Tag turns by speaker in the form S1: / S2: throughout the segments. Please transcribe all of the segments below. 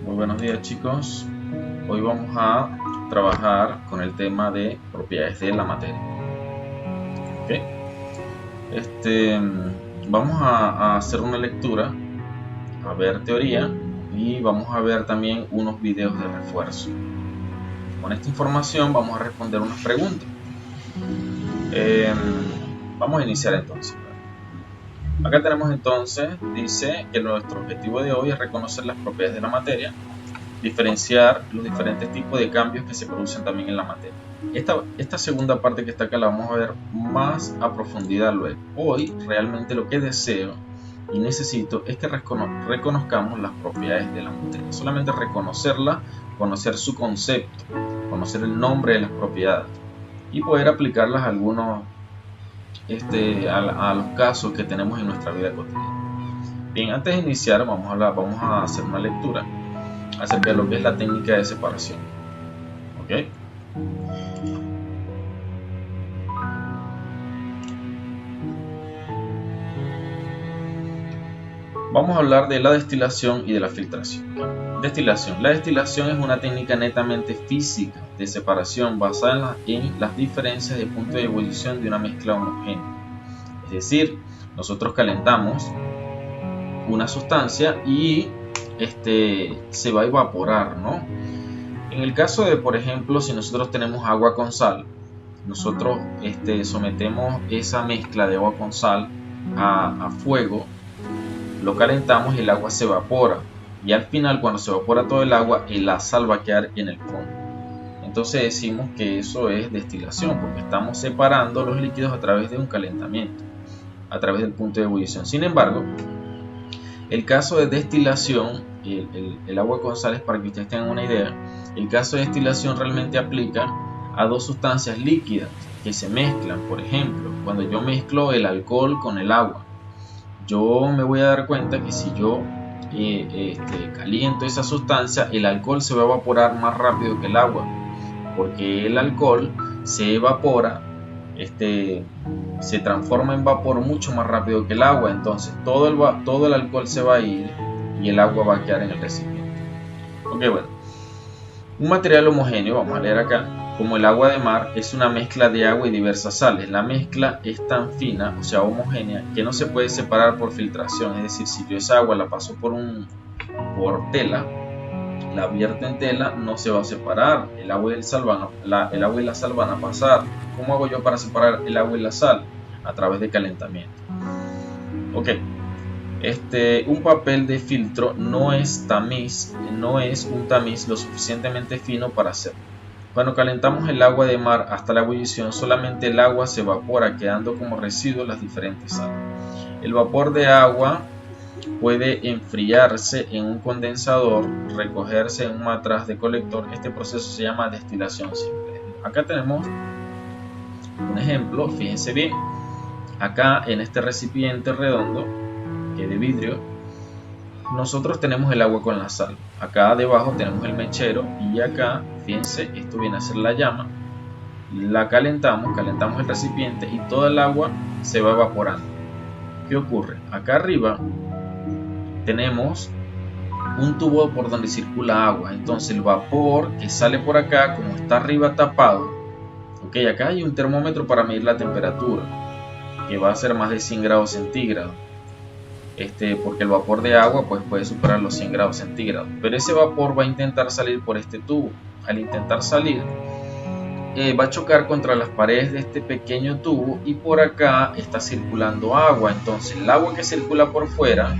S1: Muy buenos días, chicos. Hoy vamos a trabajar con el tema de propiedades de la materia. ¿Ok? Vamos a hacer una lectura, a ver teoría y vamos a ver también unos videos de refuerzo. Con esta información vamos a responder unas preguntas. Vamos a iniciar entonces. Acá tenemos entonces, dice que nuestro objetivo de hoy es reconocer las propiedades de la materia, diferenciar los diferentes tipos de cambios que se producen también en la materia. Esta segunda parte que está acá la vamos a ver más a profundidad luego. Hoy realmente lo que deseo y necesito es que reconozcamos las propiedades de la materia. Solamente reconocerla, conocer su concepto, conocer el nombre de las propiedades y poder aplicarlas a algunos a los casos que tenemos en nuestra vida cotidiana. Bien, antes de iniciar vamos a hacer una lectura acerca de lo que es la técnica de separación. ¿Ok? Vamos a hablar de la destilación y de la filtración. Destilación. La destilación es una técnica netamente física de separación basada en las diferencias de punto de ebullición de una mezcla homogénea. Es decir, nosotros calentamos una sustancia y se va a evaporar, ¿no? En el caso de, por ejemplo, si nosotros tenemos agua con sal, nosotros sometemos esa mezcla de agua con sal a fuego, lo calentamos y el agua se evapora. Y al final, cuando se evapora todo el agua, la sal va a quedar en el fondo. Entonces decimos que eso es destilación, porque estamos separando los líquidos a través de un calentamiento, a través del punto de ebullición. Sin embargo, el caso de destilación, el agua con sal es para que ustedes tengan una idea, el caso de destilación realmente aplica a dos sustancias líquidas que se mezclan. Por ejemplo, cuando yo mezclo el alcohol con el agua, yo me voy a dar cuenta que si yo caliento esa sustancia, el alcohol se va a evaporar más rápido que el agua, porque el alcohol se evapora, se transforma en vapor mucho más rápido que el agua. Entonces todo el alcohol se va a ir y el agua va a quedar en el recipiente. Ok, bueno, un material homogéneo, vamos a leer acá, como el agua de mar, es una mezcla de agua y diversas sales. La mezcla es tan fina, o sea homogénea, que no se puede separar por filtración. Es decir, si yo esa agua la paso por tela, la vierto en tela, no se va a separar. El agua y la sal van a pasar. ¿Cómo hago yo para separar el agua y la sal? A través de calentamiento. Ok. Un papel de filtro no es un tamiz lo suficientemente fino para hacerlo. Cuando calentamos el agua de mar hasta la ebullición, solamente el agua se evapora, quedando como residuos las diferentes sales. El vapor de agua puede enfriarse en un condensador, recogerse en un matraz de colector. Este proceso se llama destilación simple. Acá tenemos un ejemplo, fíjense bien. Acá en este recipiente redondo, que es de vidrio, nosotros tenemos el agua con la sal. Acá debajo tenemos el mechero y acá, fíjense, esto viene a ser la llama. La calentamos el recipiente y toda el agua se va evaporando. ¿Qué ocurre? Acá arriba tenemos un tubo por donde circula agua. Entonces el vapor que sale por acá, como está arriba tapado, ok, acá hay un termómetro para medir la temperatura, que va a ser más de 100 grados centígrados. Porque el vapor de agua pues puede superar los 100 grados centígrados, pero ese vapor va a intentar salir por este tubo. Al intentar salir, va a chocar contra las paredes de este pequeño tubo y por acá está circulando agua. Entonces el agua que circula por fuera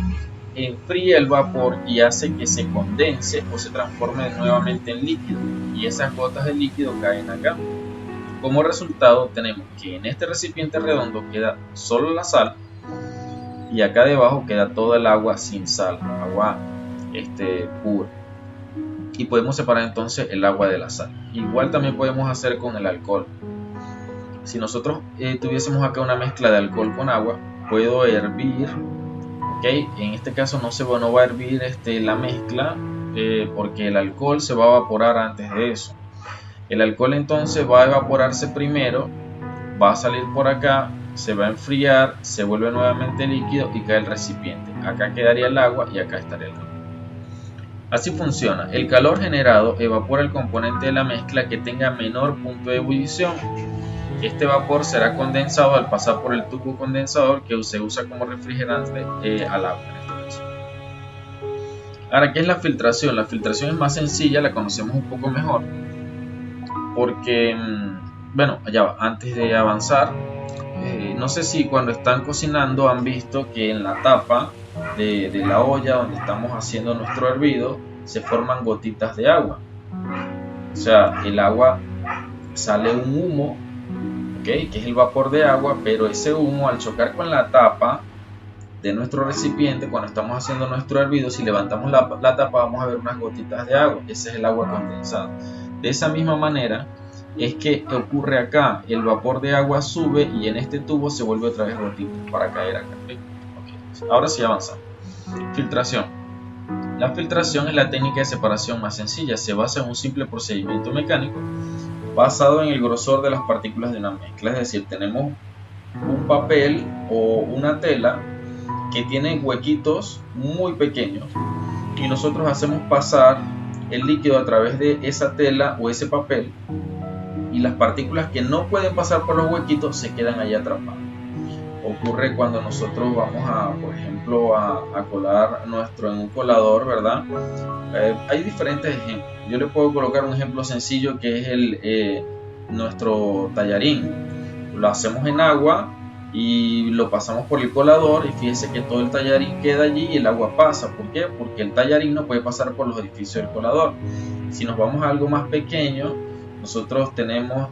S1: enfría el vapor y hace que se condense o se transforme nuevamente en líquido, y esas gotas de líquido caen acá. Como resultado tenemos que en este recipiente redondo queda solo la sal y acá debajo queda toda el agua sin sal, agua pura. Y podemos separar entonces el agua de la sal. Igual también podemos hacer con el alcohol. Si nosotros tuviésemos acá una mezcla de alcohol con agua, puedo hervir, ¿okay? En este caso no va a hervir la mezcla, porque el alcohol se va a evaporar antes de eso. El alcohol entonces va a evaporarse primero, va a salir por acá, se va a enfriar, se vuelve nuevamente líquido y cae el recipiente. Acá quedaría el agua y acá estaría el agua. Así funciona. El calor generado evapora el componente de la mezcla que tenga menor punto de ebullición. Este vapor será condensado al pasar por el tubo condensador que se usa como refrigerante al agua en este caso. Ahora, ¿qué es la filtración? La filtración es más sencilla, la conocemos un poco mejor porque, bueno, ya va, antes de avanzar, no sé si cuando están cocinando han visto que en la tapa de la olla donde estamos haciendo nuestro hervido se forman gotitas de agua. O sea, el agua sale un humo, ¿okay? Que es el vapor de agua, pero ese humo al chocar con la tapa de nuestro recipiente, cuando estamos haciendo nuestro hervido, si levantamos la tapa vamos a ver unas gotitas de agua. Ese es el agua condensada. De esa misma manera es que ocurre acá, el vapor de agua sube y en este tubo se vuelve otra vez gotita para caer acá. Okay. Ahora sí avanzamos. Filtración. La filtración es la técnica de separación más sencilla, se basa en un simple procedimiento mecánico basado en el grosor de las partículas de una mezcla, es decir, tenemos un papel o una tela que tiene huequitos muy pequeños y nosotros hacemos pasar el líquido a través de esa tela o ese papel y las partículas que no pueden pasar por los huequitos se quedan ahí atrapadas. Ocurre cuando nosotros vamos a, por ejemplo, a colar en un colador, ¿verdad? Hay diferentes ejemplos. Yo le puedo colocar un ejemplo sencillo que es nuestro tallarín. Lo hacemos en agua y lo pasamos por el colador y fíjese que todo el tallarín queda allí y el agua pasa. ¿Por qué? Porque el tallarín no puede pasar por los orificios del colador. Si nos vamos a algo más pequeño, nosotros tenemos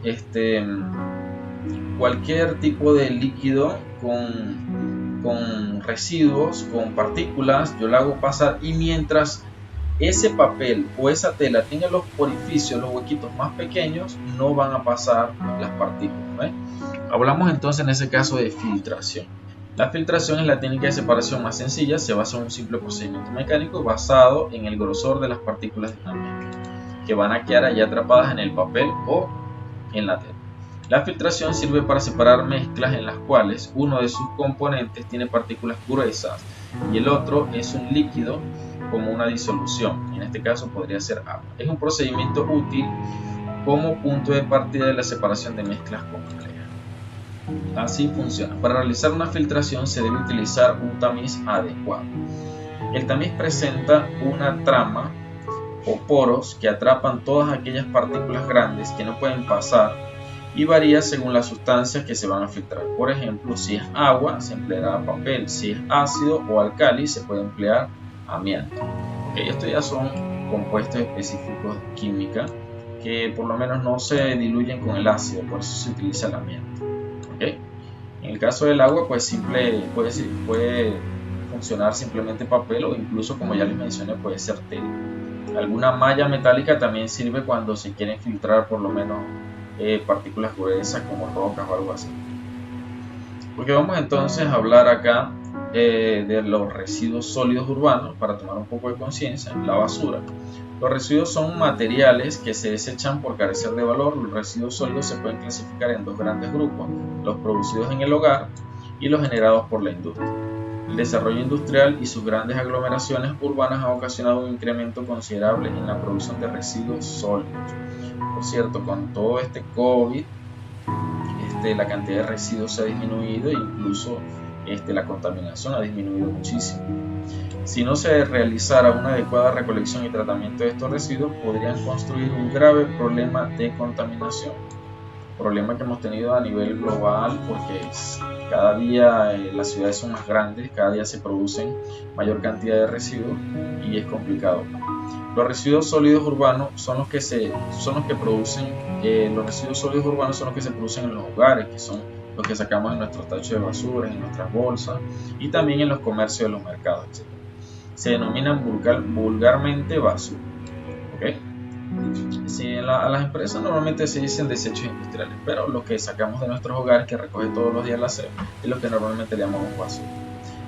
S1: cualquier tipo de líquido con residuos, con partículas, yo lo hago pasar y mientras ese papel o esa tela tenga los orificios, los huequitos más pequeños, no van a pasar las partículas. ¿Ve? Hablamos entonces en ese caso de filtración. La filtración es la técnica de separación más sencilla, se basa en un simple procedimiento mecánico basado en el grosor de las partículas de una mezcla, que van a quedar allá atrapadas en el papel o en la tela. La filtración sirve para separar mezclas en las cuales uno de sus componentes tiene partículas gruesas y el otro es un líquido como una disolución, en este caso podría ser agua. Es un procedimiento útil como punto de partida de la separación de mezclas complejas. Así funciona. Para realizar una filtración se debe utilizar un tamiz adecuado. El tamiz presenta una trama o poros que atrapan todas aquellas partículas grandes que no pueden pasar y varía según las sustancias que se van a filtrar. Por ejemplo, si es agua se empleará papel, si es ácido o alcali se puede emplear amianto. Estos ya son compuestos específicos de química que por lo menos no se diluyen con el ácido, por eso se utiliza el amianto. En el caso del agua pues puede funcionar simplemente papel o incluso, como ya les mencioné, puede ser tela. Alguna malla metálica también sirve cuando se quieren filtrar por lo menos partículas gruesas como rocas o algo así. Porque vamos entonces a hablar acá de los residuos sólidos urbanos para tomar un poco de conciencia, la basura. Los residuos son materiales que se desechan por carecer de valor. Los residuos sólidos se pueden clasificar en dos grandes grupos, los producidos en el hogar y los generados por la industria. El desarrollo industrial y sus grandes aglomeraciones urbanas han ocasionado un incremento considerable en la producción de residuos sólidos. Por cierto, con todo este COVID, la cantidad de residuos se ha disminuido e incluso la contaminación ha disminuido muchísimo. Si no se realizara una adecuada recolección y tratamiento de estos residuos, podrían construir un grave problema de contaminación. Problema que hemos tenido a nivel global porque cada día las ciudades son más grandes, cada día se producen mayor cantidad de residuos y es complicado. Los residuos sólidos urbanos son los que se producen en los hogares, que son los que sacamos en nuestros tachos de basura, en nuestras bolsas y también en los comercios de los mercados, etc. Se denominan vulgarmente basura. Sí, a las empresas normalmente se dicen desechos industriales, pero lo que sacamos de nuestros hogares, que recoge todos los días la SEP, es lo que normalmente le llamamos basura.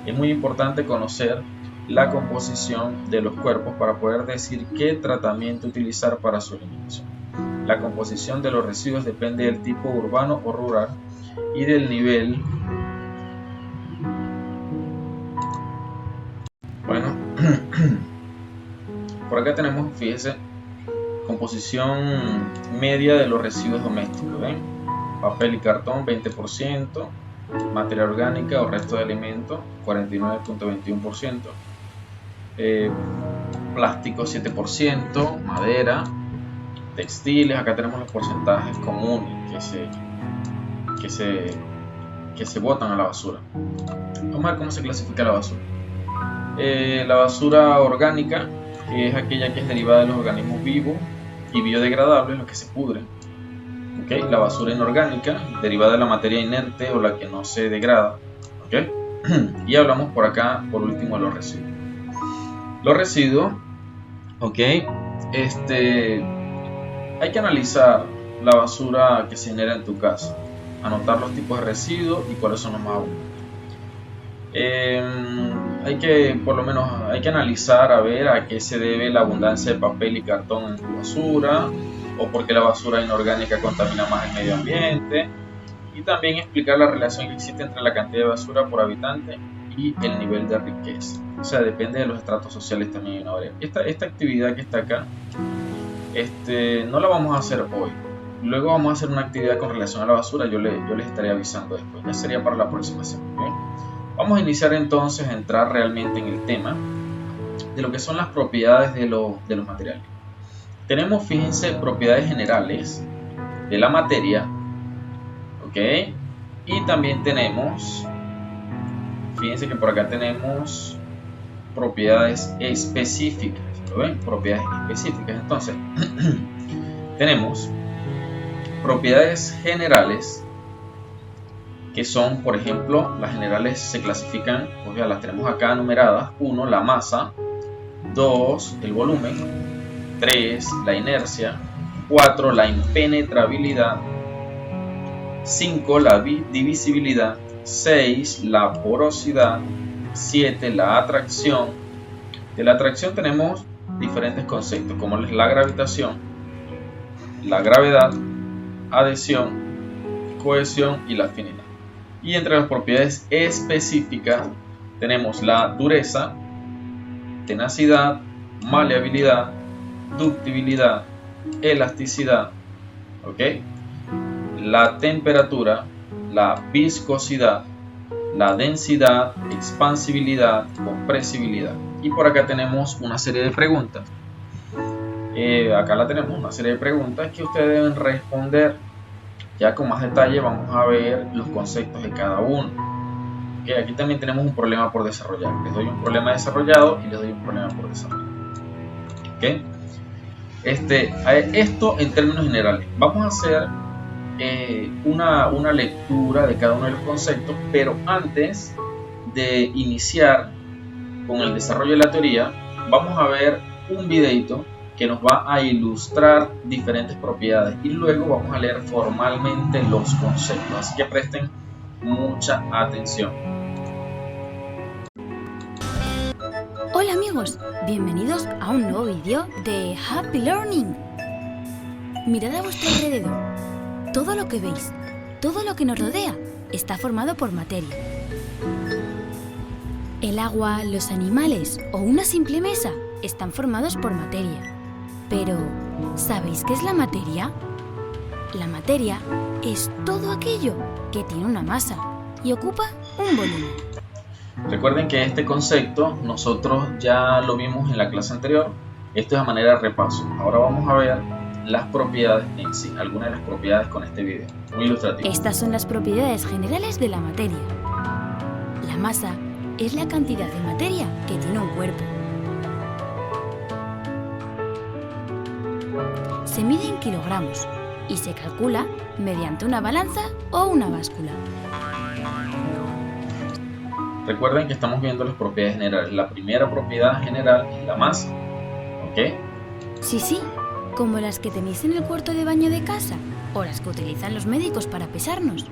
S1: Es muy importante conocer la composición de los cuerpos para poder decir qué tratamiento utilizar para su eliminación. La composición de los residuos depende del tipo urbano o rural y del nivel. Bueno, por acá tenemos, fíjense, composición media de los residuos domésticos, ¿ven? Papel y cartón 20%, materia orgánica o resto de alimentos 49.21%, plástico 7%, madera, textiles. Acá tenemos los porcentajes comunes que se botan a la basura. Vamos a ver cómo se clasifica la basura. La basura orgánica, que es aquella que es derivada de los organismos vivos y biodegradables, los que se pudren. ¿Okay? La basura inorgánica, derivada de la materia inerte o la que no se degrada. ¿Okay? Y hablamos por acá, por último, de los residuos. Los residuos, ¿okay? Hay que analizar la basura que se genera en tu casa, anotar los tipos de residuos y cuáles son los más abundantes. Hay que analizar a ver a qué se debe la abundancia de papel y cartón en tu basura, o por qué la basura inorgánica contamina más el medio ambiente, y también explicar la relación que existe entre la cantidad de basura por habitante y el nivel de riqueza. O sea, depende de los estratos sociales también. Esta actividad que está acá, no la vamos a hacer hoy. Luego vamos a hacer una actividad con relación a la basura. Yo les estaré avisando después. Ya sería para la próxima semana. ¿Okay? Vamos a iniciar entonces a entrar realmente en el tema de lo que son las propiedades de los materiales. Tenemos, fíjense, propiedades generales de la materia, ¿ok? Y también tenemos, fíjense que por acá tenemos propiedades específicas, ¿lo ven? Propiedades específicas. Entonces, tenemos propiedades generales, que son, por ejemplo, las generales se clasifican, pues ya las tenemos acá numeradas: 1, la masa; 2, el volumen; 3, la inercia; 4, la impenetrabilidad; 5, la divisibilidad; 6, la porosidad; 7, la atracción. De la atracción tenemos diferentes conceptos, como es la gravitación, la gravedad, adhesión, cohesión y la afinidad. Y entre las propiedades específicas tenemos la dureza, tenacidad, maleabilidad, ductibilidad, elasticidad, ¿ok? La temperatura, la viscosidad, la densidad, expansibilidad, compresibilidad. Y por acá tenemos una serie de preguntas. Acá la tenemos, una serie de preguntas que ustedes deben responder. Ya con más detalle vamos a ver los conceptos de cada uno. Okay, aquí también tenemos un problema por desarrollar. Les doy un problema desarrollado y les doy un problema por desarrollar. Okay. Esto en términos generales. Vamos a hacer una lectura de cada uno de los conceptos, pero antes de iniciar con el desarrollo de la teoría, vamos a ver un videito que nos va a ilustrar diferentes propiedades y luego vamos a leer formalmente los conceptos, así que presten mucha atención.
S2: Hola amigos, bienvenidos a un nuevo vídeo de Happy Learning. Mirad a vuestro alrededor. Todo lo que veis, todo lo que nos rodea, está formado por materia. El agua, los animales o una simple mesa están formados por materia. Pero, ¿sabéis qué es la materia? La materia es todo aquello que tiene una masa y ocupa un volumen.
S1: Recuerden que este concepto nosotros ya lo vimos en la clase anterior. Esto es a manera de repaso. Ahora vamos a ver las propiedades en sí, algunas de las propiedades con este video, muy ilustrativo.
S2: Estas son las propiedades generales de la materia. La masa es la cantidad de materia que tiene un cuerpo. Se mide en kilogramos y se calcula mediante una balanza o una báscula.
S1: Recuerden que estamos viendo las propiedades generales. La primera propiedad general es la masa, ¿ok?
S2: Sí, como las que tenéis en el cuarto de baño de casa o las que utilizan los médicos para pesarnos.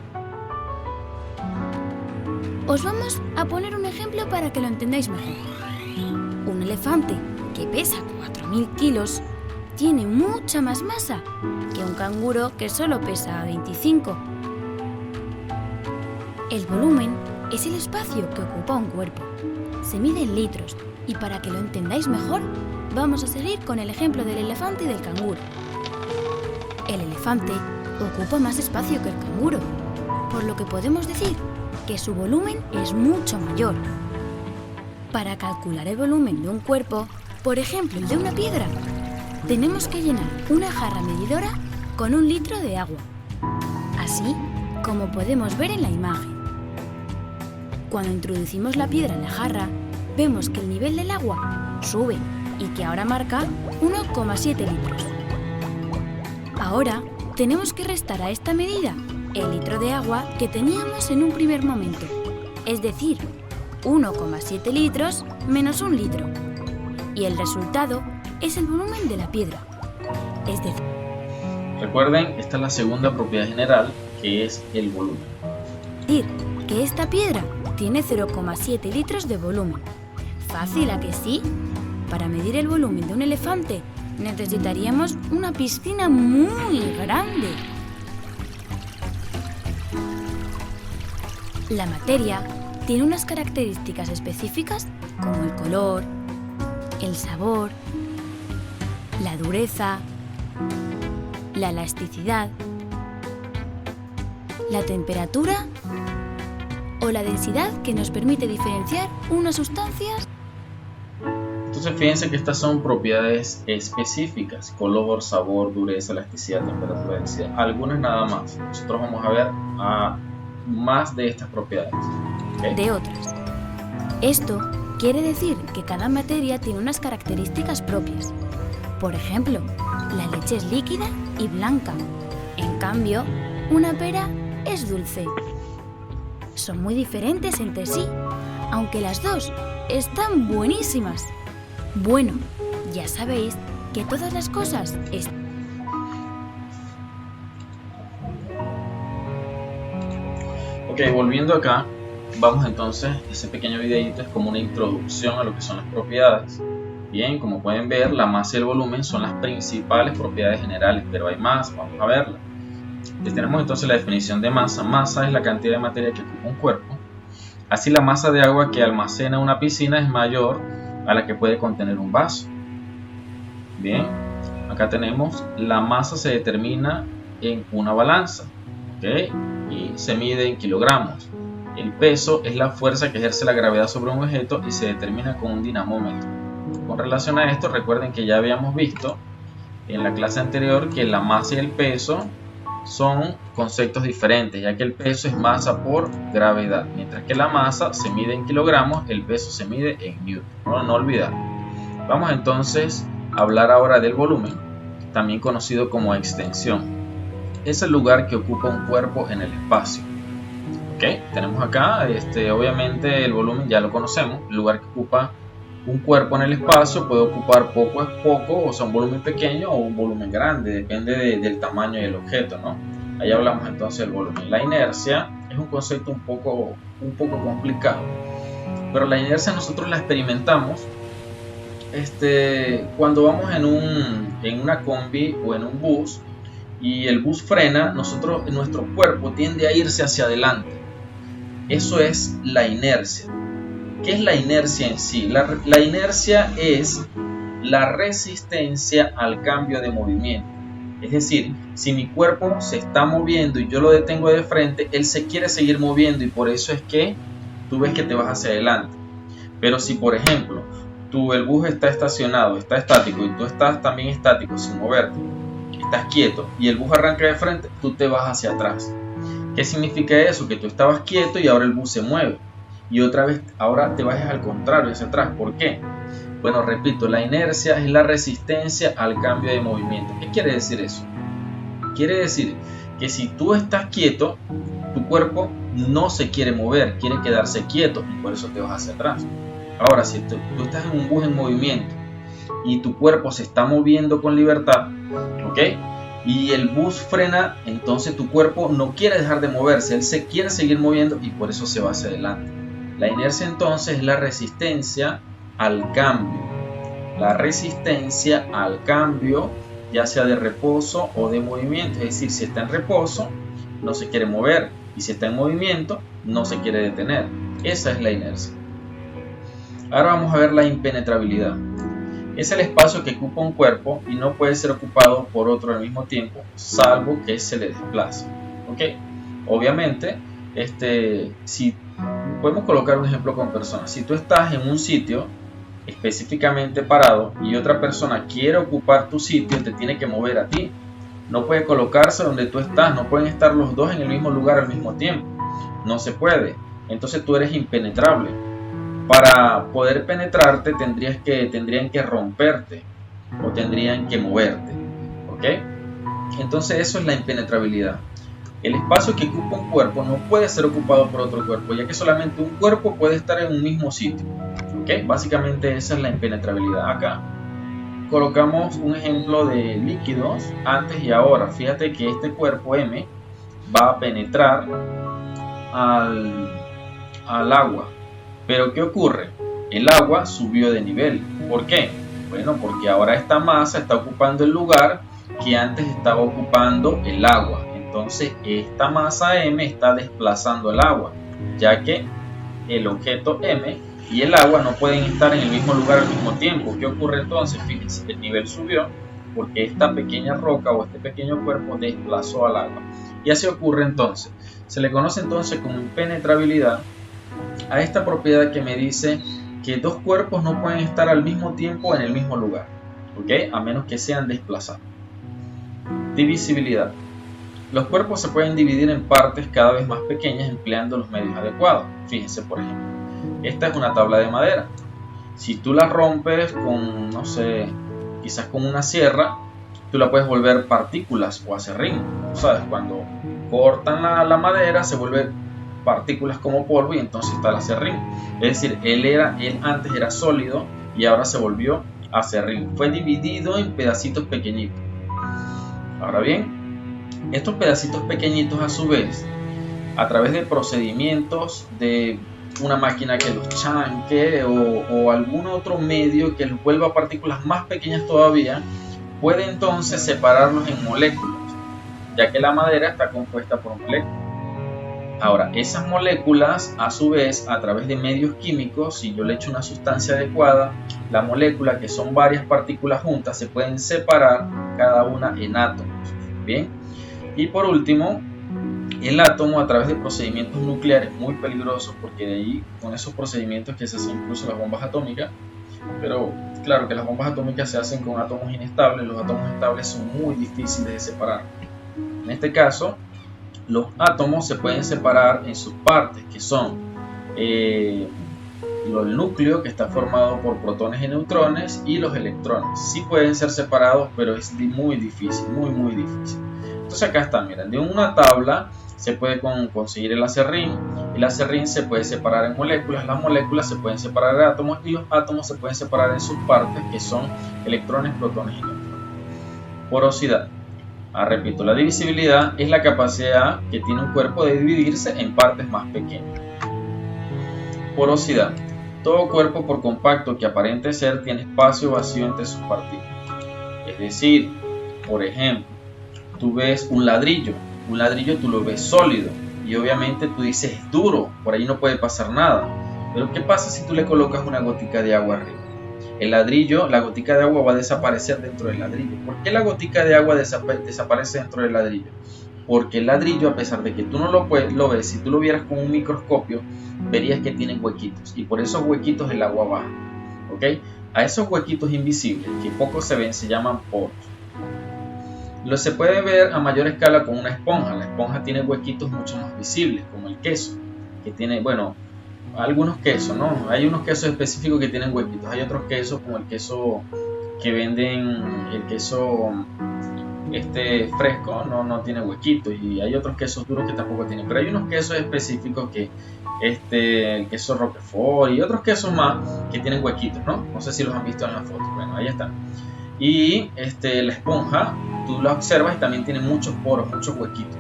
S2: Os vamos a poner un ejemplo para que lo entendáis mejor. Un elefante que pesa 4.000 kilos tiene mucha más masa que un canguro que solo pesa 25. El volumen es el espacio que ocupa un cuerpo. Se mide en litros y para que lo entendáis mejor, vamos a seguir con el ejemplo del elefante y del canguro. El elefante ocupa más espacio que el canguro, por lo que podemos decir que su volumen es mucho mayor. Para calcular el volumen de un cuerpo, por ejemplo el de una piedra, tenemos que llenar una jarra medidora con 1 litro de agua, así como podemos ver en la imagen. Cuando introducimos la piedra en la jarra, vemos que el nivel del agua sube y que ahora marca 1,7 litros. Ahora tenemos que restar a esta medida el litro de agua que teníamos en un primer momento, es decir, 1,7 litros menos 1 litro. Y el resultado es el volumen de la piedra. Es decir,
S1: recuerden, esta es la segunda propiedad general, que es el volumen.
S2: Que esta piedra tiene 0,7 litros de volumen. ¿Fácil, a que sí? Para medir el volumen de un elefante necesitaríamos una piscina muy grande. La materia tiene unas características específicas como el color, el sabor, la dureza, la elasticidad, la temperatura o la densidad que nos permite diferenciar unas sustancias.
S1: Entonces fíjense que estas son propiedades específicas: color, sabor, dureza, elasticidad, temperatura, densidad. Algunas nada más. Nosotros vamos a ver más de estas propiedades. ¿Okay?
S2: De otras. Esto quiere decir que cada materia tiene unas características propias. Por ejemplo, la leche es líquida y blanca. En cambio, una pera es dulce. Son muy diferentes entre sí, aunque las dos están buenísimas. Bueno, ya sabéis que todas las cosas
S1: Ok, volviendo acá, vamos entonces, ese pequeño videito es como una introducción a lo que son las propiedades. Bien, como pueden ver, la masa y el volumen son las principales propiedades generales, pero hay más, vamos a verla. Tenemos entonces la definición de masa. Masa es la cantidad de materia que ocupa un cuerpo. Así, la masa de agua que almacena una piscina es mayor a la que puede contener un vaso. Bien, acá tenemos la masa se determina en una balanza, ¿okay? Y se mide en kilogramos. El peso es la fuerza que ejerce la gravedad sobre un objeto y se determina con un dinamómetro. Con relación a esto, recuerden que ya habíamos visto en la clase anterior que la masa y el peso son conceptos diferentes, ya que el peso es masa por gravedad, mientras que la masa se mide en kilogramos, el peso se mide en newton. No olvidar. Vamos entonces a hablar ahora del volumen, también conocido como extensión. Es el lugar que ocupa un cuerpo en el espacio. ¿Okay? Tenemos acá, obviamente el volumen ya lo conocemos. El lugar que ocupa un cuerpo en el espacio puede ocupar poco es poco, o sea, un volumen pequeño o un volumen grande, depende del tamaño del objeto, ¿no? Ahí hablamos entonces del volumen. La inercia es un concepto un poco complicado, pero la inercia nosotros la experimentamos cuando vamos en una combi o en un bus y el bus frena, nuestro cuerpo tiende a irse hacia adelante. Eso es la inercia. ¿Qué es la inercia en sí? La inercia es la resistencia al cambio de movimiento. Es decir, si mi cuerpo se está moviendo y yo lo detengo de frente, él se quiere seguir moviendo y por eso es que tú ves que te vas hacia adelante. Pero si, por ejemplo, el bus está estacionado, está estático y tú estás también estático sin moverte, estás quieto y el bus arranca de frente, tú te vas hacia atrás. ¿Qué significa eso? Que tú estabas quieto y ahora el bus se mueve. Y otra vez, ahora te vas al contrario, hacia atrás. ¿Por qué? Bueno, repito, la inercia es la resistencia al cambio de movimiento. ¿Qué quiere decir eso? Quiere decir que si tú estás quieto, tu cuerpo no se quiere mover, quiere quedarse quieto y por eso te vas hacia atrás. Ahora, si tú estás en un bus en movimiento y tu cuerpo se está moviendo con libertad, ¿ok? Y el bus frena, entonces tu cuerpo no quiere dejar de moverse, él se quiere seguir moviendo y por eso se va hacia adelante. La inercia entonces es la resistencia al cambio. La resistencia al cambio, ya sea de reposo o de movimiento. Es decir, si está en reposo, no se quiere mover. Y si está en movimiento, no se quiere detener. Esa es la inercia. Ahora vamos a ver la impenetrabilidad. Es el espacio que ocupa un cuerpo y no puede ser ocupado por otro al mismo tiempo, salvo que se le desplace. ¿Okay? Obviamente, si podemos colocar un ejemplo con personas. Si tú estás en un sitio específicamente parado y otra persona quiere ocupar tu sitio, te tiene que mover a ti. No puede colocarse donde tú estás, no pueden estar los dos en el mismo lugar al mismo tiempo. No se puede. Entonces tú eres impenetrable. Para poder penetrarte tendrían que romperte o tendrían que moverte. ¿Ok? Entonces eso es la impenetrabilidad. El espacio que ocupa un cuerpo no puede ser ocupado por otro cuerpo, ya que solamente un cuerpo puede estar en un mismo sitio. ¿Ok? Básicamente esa es la impenetrabilidad. Acá colocamos un ejemplo de líquidos antes y ahora. Fíjate que este cuerpo M va a penetrar al agua. Pero ¿qué ocurre? El agua subió de nivel. ¿Por qué? Bueno, porque ahora esta masa está ocupando el lugar que antes estaba ocupando el agua. Entonces esta masa M está desplazando el agua, ya que el objeto M y el agua no pueden estar en el mismo lugar al mismo tiempo. ¿Qué ocurre entonces? Fíjense, el nivel subió porque esta pequeña roca o este pequeño cuerpo desplazó al agua. Y así ocurre entonces. Se le conoce entonces como impenetrabilidad a esta propiedad que me dice que dos cuerpos no pueden estar al mismo tiempo en el mismo lugar, ¿ok? A menos que sean desplazados. Divisibilidad. Los cuerpos se pueden dividir en partes cada vez más pequeñas empleando los medios adecuados. Fíjense, por ejemplo, esta es una tabla de madera. Si tú la rompes con, no sé, quizás con una sierra, tú la puedes volver partículas o acerrín. ¿Sabes? Cuando cortan la madera se vuelve partículas como polvo y entonces está el acerrín. Es decir, él antes era sólido y ahora se volvió acerrín. Fue dividido en pedacitos pequeñitos. Ahora bien, estos pedacitos pequeñitos a su vez, a través de procedimientos de una máquina que los chanque o algún otro medio que los vuelva partículas más pequeñas todavía, puede entonces separarlos en moléculas, ya que la madera está compuesta por moléculas. Ahora, esas moléculas, a su vez, a través de medios químicos, si yo le echo una sustancia adecuada, la molécula, que son varias partículas juntas, se pueden separar cada una en átomos. Bien, y por último, el átomo, a través de procedimientos nucleares muy peligrosos, porque de ahí, con esos procedimientos que se hacen incluso las bombas atómicas, pero claro que las bombas atómicas se hacen con átomos inestables, los átomos estables son muy difíciles de separar. En este caso, los átomos se pueden separar en sus partes, que son el núcleo, que está formado por protones y neutrones, y los electrones. Sí pueden ser separados, pero es muy difícil, muy difícil. Entonces acá está, miren, de una tabla se puede conseguir el acerrín. El acerrín se puede separar en moléculas, las moléculas se pueden separar en átomos y los átomos se pueden separar en sus partes, que son electrones, protones y neutrones. Porosidad. Repito, la divisibilidad es la capacidad que tiene un cuerpo de dividirse en partes más pequeñas. Porosidad. Todo cuerpo, por compacto que aparente ser, tiene espacio vacío entre sus partículas. Es decir, por ejemplo, tú ves un ladrillo tú lo ves sólido y obviamente tú dices es duro, por ahí no puede pasar nada. Pero ¿qué pasa si tú le colocas una gotica de agua arriba? El ladrillo, la gotica de agua va a desaparecer dentro del ladrillo. ¿Por qué la gotica de agua desaparece dentro del ladrillo? Porque el ladrillo, a pesar de que tú no lo ves, si tú lo vieras con un microscopio, verías que tienen huequitos y por esos huequitos el agua baja. ¿Ok? A esos huequitos invisibles, que poco se ven, se llaman poros. Se puede ver a mayor escala con una esponja. La esponja tiene huequitos mucho más visibles, como el queso, que tiene, bueno, algunos quesos, ¿no? Hay unos quesos específicos que tienen huequitos, hay otros quesos como el queso que venden, el queso fresco, no tiene huequitos, y hay otros quesos duros que tampoco tienen, pero hay unos quesos específicos que el queso Roquefort y otros quesos más que tienen huequitos, ¿no? No sé si los han visto en la foto. Bueno, ahí están. Y la esponja, tú la observas y también tiene muchos poros, muchos huequitos.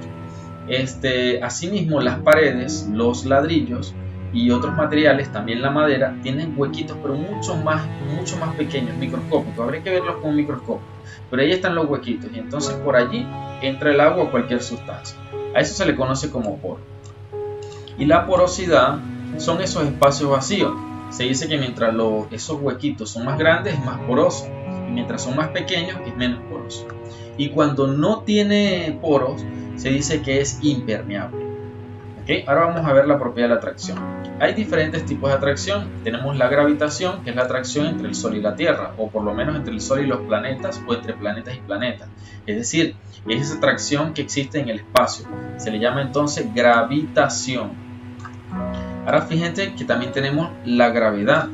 S1: Asimismo, las paredes, los ladrillos y otros materiales, también la madera, tienen huequitos, pero mucho más pequeños, microscópicos. Habría que verlos con un microscopio, pero ahí están los huequitos y entonces por allí entra el agua o cualquier sustancia. A eso se le conoce como poro. Y la porosidad son esos espacios vacíos. se dice que mientras esos huequitos son más grandes es más poroso, y mientras son más pequeños es menos poroso. Y cuando no tiene poros, se dice que es impermeable. ¿Okay? Ahora vamos a ver la propiedad de la atracción. Hay diferentes tipos de atracción. Tenemos la gravitación, que es la atracción entre el Sol y la Tierra, o por lo menos entre el Sol y los planetas, o entre planetas y planetas. Es decir, es esa atracción que existe en el espacio. Se le llama entonces gravitación. Ahora fíjense que también tenemos la gravedad.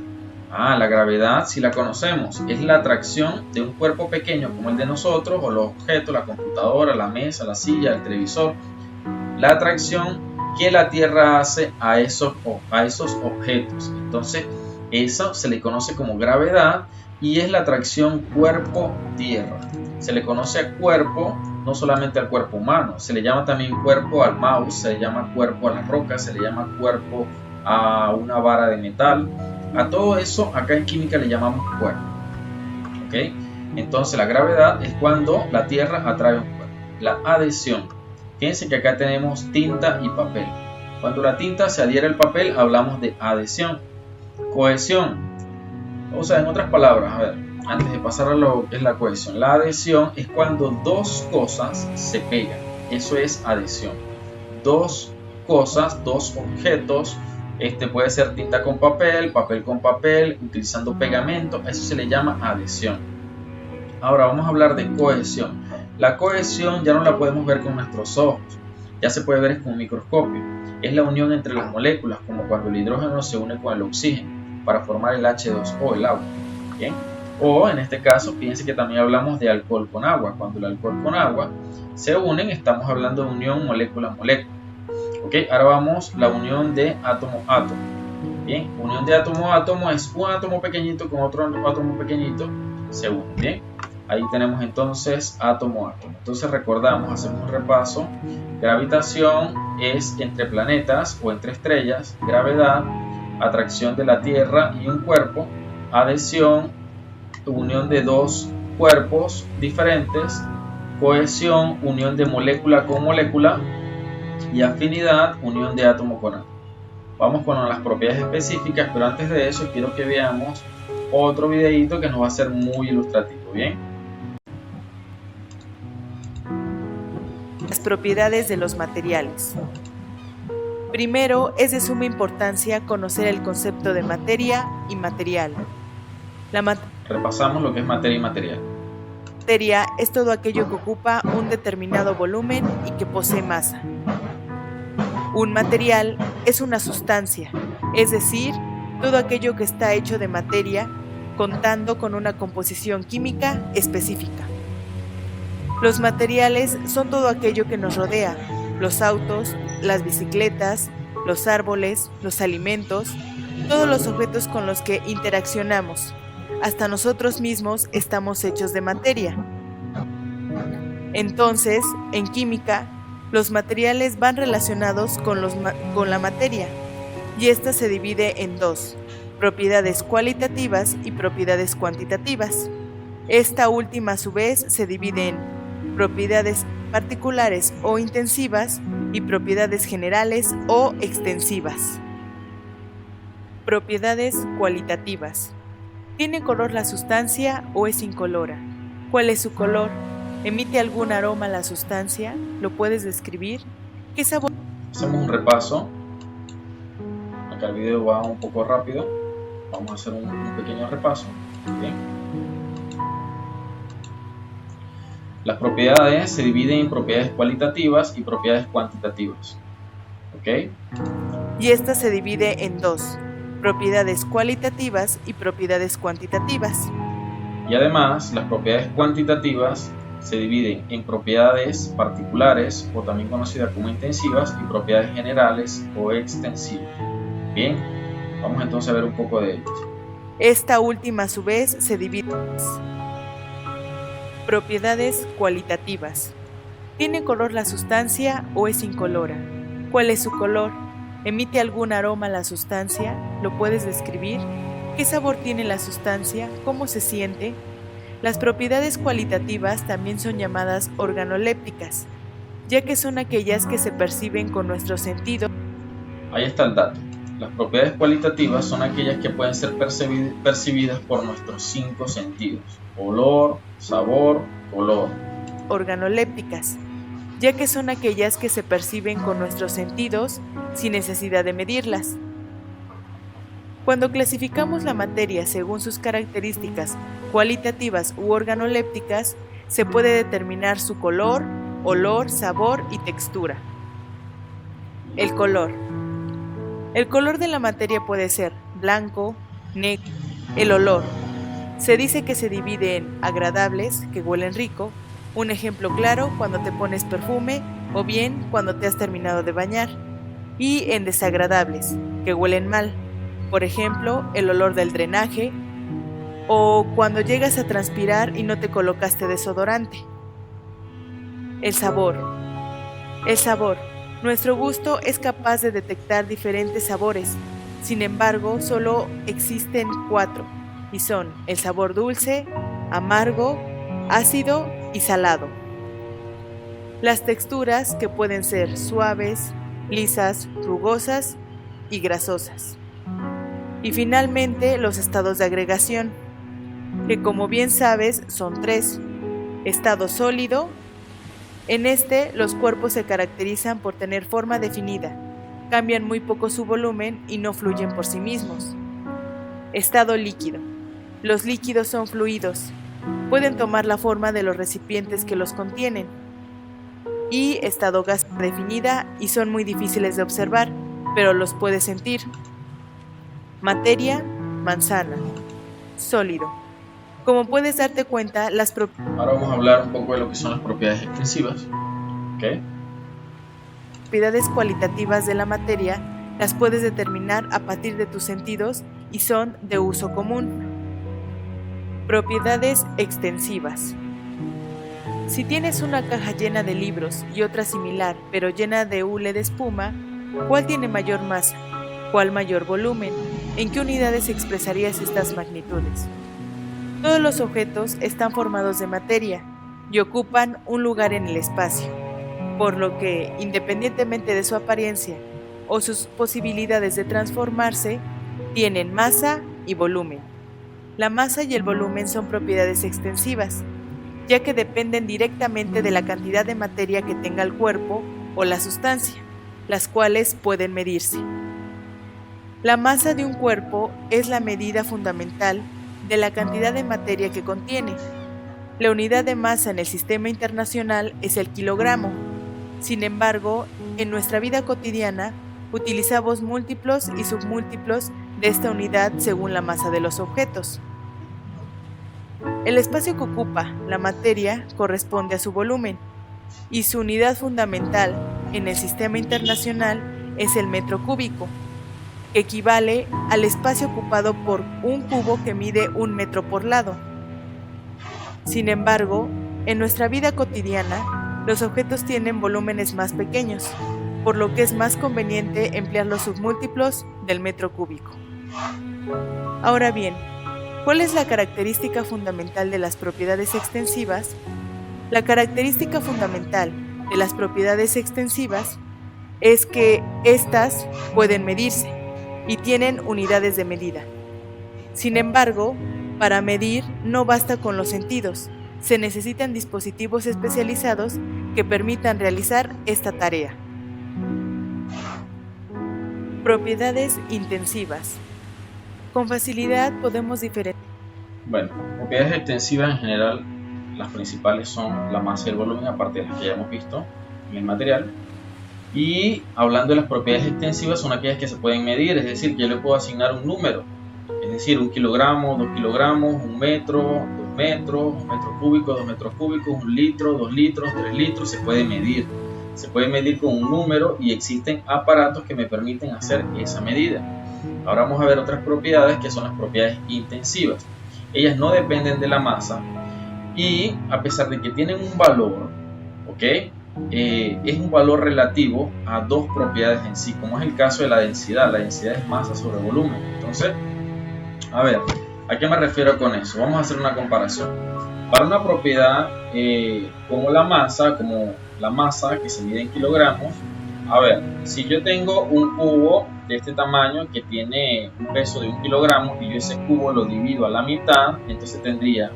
S1: La gravedad, si la conocemos, es la atracción de un cuerpo pequeño como el de nosotros, o los objetos, la computadora, la mesa, la silla, el televisor. La atracción que la Tierra hace a esos objetos. Entonces, eso se le conoce como gravedad y es la atracción cuerpo-tierra. Se le conoce a cuerpo, no solamente al cuerpo humano, se le llama también cuerpo al mouse, se le llama cuerpo a la roca, se le llama cuerpo a una vara de metal. A todo eso acá en química le llamamos cuerpo. ¿Okay? Entonces la gravedad es cuando la Tierra atrae un cuerpo. La adhesión. Fíjense que acá tenemos tinta y papel. Cuando la tinta se adhiere al papel hablamos de adhesión. Cohesión. O sea, en otras palabras, a ver, antes de pasar a lo que es la cohesión. La adhesión es cuando dos cosas se pegan. Eso es adhesión. Dos cosas, dos objetos. Puede ser tinta con papel, papel con papel, utilizando pegamento. Eso se le llama adhesión. Ahora vamos a hablar de cohesión. La cohesión ya no la podemos ver con nuestros ojos. Ya se puede ver con un microscopio. Es la unión entre las moléculas, como cuando el hidrógeno se une con el oxígeno para formar el H2O, el agua. ¿Bien? O en este caso, fíjense que también hablamos de alcohol con agua. Cuando el alcohol con agua se unen, estamos hablando de unión molécula-molécula. ¿Okay? Ahora vamos a la unión de átomo-átomo. Bien, unión de átomo-átomo es un átomo pequeñito con otro átomo pequeñito, se unen. Bien, ahí tenemos entonces átomo-átomo. Entonces recordamos, hacemos un repaso. Gravitación es entre planetas o entre estrellas. Gravedad, atracción de la Tierra y un cuerpo. Adhesión, unión de dos cuerpos diferentes. Cohesión, unión de molécula con molécula. Y afinidad, unión de átomo con átomo. Vamos con las propiedades específicas, pero antes de eso quiero que veamos otro videito que nos va a ser muy ilustrativo. Bien.
S3: Las propiedades de los materiales. Primero, es de suma importancia conocer el concepto de materia y material.
S1: Repasamos lo que es materia y material.
S3: Materia es todo aquello que ocupa un determinado volumen y que posee masa. Un material es una sustancia, es decir, todo aquello que está hecho de materia, contando con una composición química específica. Los materiales son todo aquello que nos rodea: los autos, las bicicletas, los árboles, los alimentos, todos los objetos con los que interaccionamos. Hasta nosotros mismos estamos hechos de materia. Entonces, en química, los materiales van relacionados con la materia, y esta se divide en dos: propiedades cualitativas y propiedades cuantitativas. Esta última, a su vez, se divide en propiedades particulares o intensivas y propiedades generales o extensivas. Propiedades cualitativas. ¿Tiene color la sustancia o es incolora? ¿Cuál es su color? ¿Emite algún aroma la sustancia? ¿Lo puedes describir? ¿Qué sabor?
S1: Hacemos un repaso. Acá el video va un poco rápido. Vamos a hacer un pequeño repaso. Bien. Las propiedades se dividen en propiedades cualitativas y propiedades cuantitativas. ¿Ok?
S3: Y esta se divide en dos: propiedades cualitativas y propiedades cuantitativas.
S1: Y además, las propiedades cuantitativas se dividen en propiedades particulares, o también conocidas como intensivas, y propiedades generales o extensivas. Bien, vamos entonces a ver un poco de ellos.
S3: Esta última, a su vez, se divide en propiedades cualitativas. ¿Tiene color la sustancia o es incolora? ¿Cuál es su color? ¿Emite algún aroma la sustancia? ¿Lo puedes describir? ¿Qué sabor tiene la sustancia? ¿Cómo se siente? Las propiedades cualitativas también son llamadas organolépticas, ya que son aquellas que se perciben con nuestros sentidos.
S1: Ahí está el dato. Las propiedades cualitativas son aquellas que pueden ser percibidas por nuestros 5 sentidos: olor, sabor, color.
S3: Organolépticas, ya que son aquellas que se perciben con nuestros sentidos sin necesidad de medirlas. Cuando clasificamos la materia según sus características cualitativas u organolépticas, se puede determinar su color, olor, sabor y textura. El color. El color de la materia puede ser blanco, negro. El olor. Se dice que se divide en agradables, que huelen rico, un ejemplo claro cuando te pones perfume o bien cuando te has terminado de bañar, y en desagradables, que huelen mal, por ejemplo, el olor del drenaje o cuando llegas a transpirar y no te colocaste desodorante. El sabor. El sabor. Nuestro gusto es capaz de detectar diferentes sabores, sin embargo, solo existen 4, y son el sabor dulce, amargo, ácido y salado. Las texturas, que pueden ser suaves, lisas, rugosas y grasosas. Y finalmente, los estados de agregación, que como bien sabes son 3. Estado sólido. En este, los cuerpos se caracterizan por tener forma definida, cambian muy poco su volumen y no fluyen por sí mismos. Estado líquido. Los líquidos son fluidos, pueden tomar la forma de los recipientes que los contienen. Y estado gas definida y son muy difíciles de observar, pero los puedes sentir. Materia, manzana. Sólido. Como puedes darte cuenta,
S1: Ahora vamos a hablar un poco de lo que son las propiedades extensivas. ¿Okay?
S3: Propiedades cualitativas de la materia las puedes determinar a partir de tus sentidos y son de uso común. Propiedades extensivas. Si tienes una caja llena de libros y otra similar, pero llena de hule de espuma, ¿cuál tiene mayor masa? ¿Cuál mayor volumen? ¿En qué unidades expresarías estas magnitudes? Todos los objetos están formados de materia y ocupan un lugar en el espacio, por lo que, independientemente de su apariencia o sus posibilidades de transformarse, tienen masa y volumen. La masa y el volumen son propiedades extensivas, ya que dependen directamente de la cantidad de materia que tenga el cuerpo o la sustancia, las cuales pueden medirse. La masa de un cuerpo es la medida fundamental de la cantidad de materia que contiene. La unidad de masa en el sistema internacional es el kilogramo. Sin embargo, en nuestra vida cotidiana utilizamos múltiplos y submúltiplos de esta unidad según la masa de los objetos. El espacio que ocupa la materia corresponde a su volumen, y su unidad fundamental en el sistema internacional es el metro cúbico, que equivale al espacio ocupado por un cubo que mide 1 metro por lado. Sin embargo, en nuestra vida cotidiana, los objetos tienen volúmenes más pequeños, por lo que es más conveniente emplear los submúltiplos del metro cúbico. Ahora bien, ¿cuál es la característica fundamental de las propiedades extensivas? La característica fundamental de las propiedades extensivas es que éstas pueden medirse y tienen unidades de medida. Sin embargo, para medir no basta con los sentidos, se necesitan dispositivos especializados que permitan realizar esta tarea. Propiedades intensivas. Con facilidad podemos diferenciar.
S1: Bueno, propiedades extensivas en general, las principales son la masa y el volumen, aparte de las que ya hemos visto en el material. Y hablando de las propiedades extensivas, son aquellas que se pueden medir, es decir, que yo le puedo asignar un número, es decir, 1 kilogramo, 2 kilogramos, 1 metro, 2 metros, 1 metro cúbico, 2 metros cúbicos, 1 litro, 2 litros, 3 litros, se puede medir con un número y existen aparatos que me permiten hacer esa medida. Ahora vamos a ver otras propiedades que son las propiedades intensivas. Ellas no dependen de la masa y a pesar de que tienen un valor, ¿ok? Es un valor relativo a 2 propiedades en sí, como es el caso de la densidad. La densidad es masa sobre volumen. Entonces, a ver, ¿a qué me refiero con eso? Vamos a hacer una comparación. Para una propiedad como la masa que se mide en kilogramos, A ver, si yo tengo un cubo de este tamaño que tiene un peso de 1 kilogramo y yo ese cubo lo divido a la mitad, entonces tendría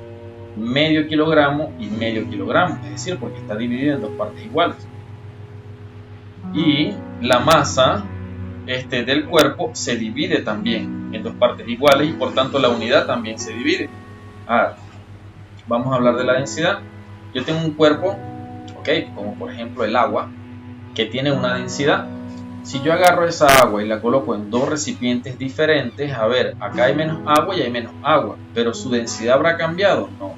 S1: medio kilogramo y medio kilogramo, es decir, porque está dividido en dos partes iguales. Y la masa del cuerpo se divide también en dos partes iguales y por tanto la unidad también se divide. Ahora, vamos a hablar de la densidad. Yo tengo un cuerpo, como por ejemplo el agua, que tiene una densidad. Si yo agarro esa agua y la coloco en dos recipientes diferentes, a ver, acá hay menos agua y hay menos agua, pero su densidad habrá cambiado. No,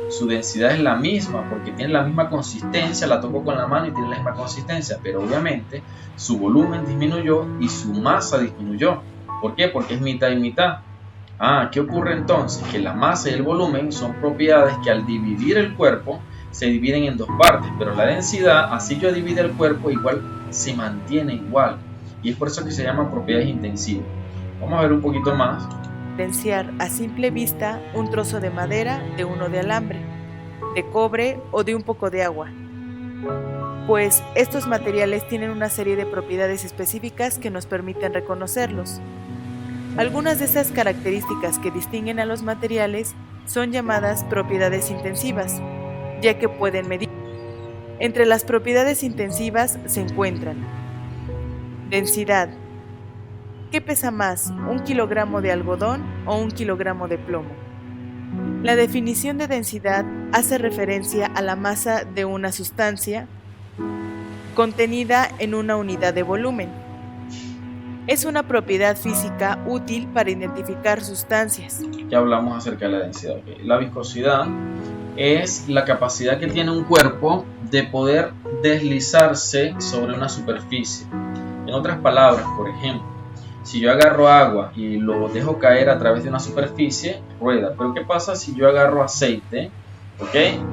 S1: su densidad es la misma porque tiene la misma consistencia, la toco con la mano y tiene la misma consistencia, pero obviamente su volumen disminuyó y su masa disminuyó. ¿Por qué? Porque es mitad y mitad. ¿Qué ocurre entonces? Que la masa y el volumen son propiedades que al dividir el cuerpo se dividen en dos partes, pero la densidad, así yo divide el cuerpo, igual se mantiene igual, y es por eso que se llaman propiedades intensivas. Vamos a ver un poquito más.
S3: Diferenciar a simple vista un trozo de madera de uno de alambre, de cobre o de un poco de agua, pues estos materiales tienen una serie de propiedades específicas que nos permiten reconocerlos. Algunas de esas características que distinguen a los materiales son llamadas propiedades intensivas, ya que pueden medir. Entre las propiedades intensivas se encuentran densidad. ¿Qué pesa más, 1 kilogramo de algodón o 1 kilogramo de plomo? La definición de densidad hace referencia a la masa de una sustancia contenida en una unidad de volumen. Es una propiedad física útil para identificar sustancias.
S1: Ya hablamos acerca de la densidad. La viscosidad es la capacidad que tiene un cuerpo de poder deslizarse sobre una superficie. En otras palabras, por ejemplo, si yo agarro agua y lo dejo caer a través de una superficie, rueda. Pero ¿qué pasa si yo agarro aceite,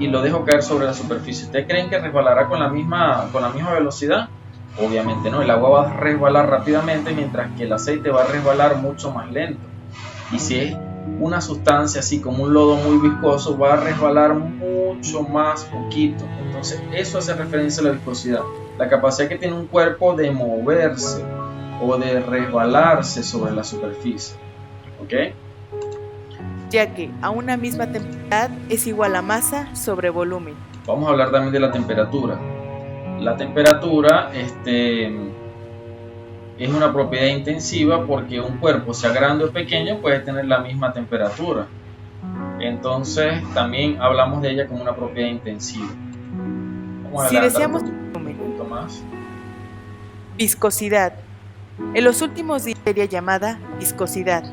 S1: y lo dejo caer sobre la superficie? ¿Ustedes creen que resbalará con la misma velocidad? Obviamente no, el agua va a resbalar rápidamente mientras que el aceite va a resbalar mucho más lento. Y si es una sustancia así como un lodo muy viscoso, va a resbalar mucho más poquito. Entonces eso hace referencia a la viscosidad, la capacidad que tiene un cuerpo de moverse o de resbalarse sobre la superficie.
S3: Ya que a una misma temperatura es igual a masa sobre volumen.
S1: Vamos a hablar también de la temperatura. La temperatura es una propiedad intensiva porque un cuerpo, sea grande o pequeño, puede tener la misma temperatura. Entonces también hablamos de ella como una propiedad intensiva.
S3: Si deseamos un
S1: poquito más.
S3: Viscosidad. En los últimos días sería llamada viscosidad.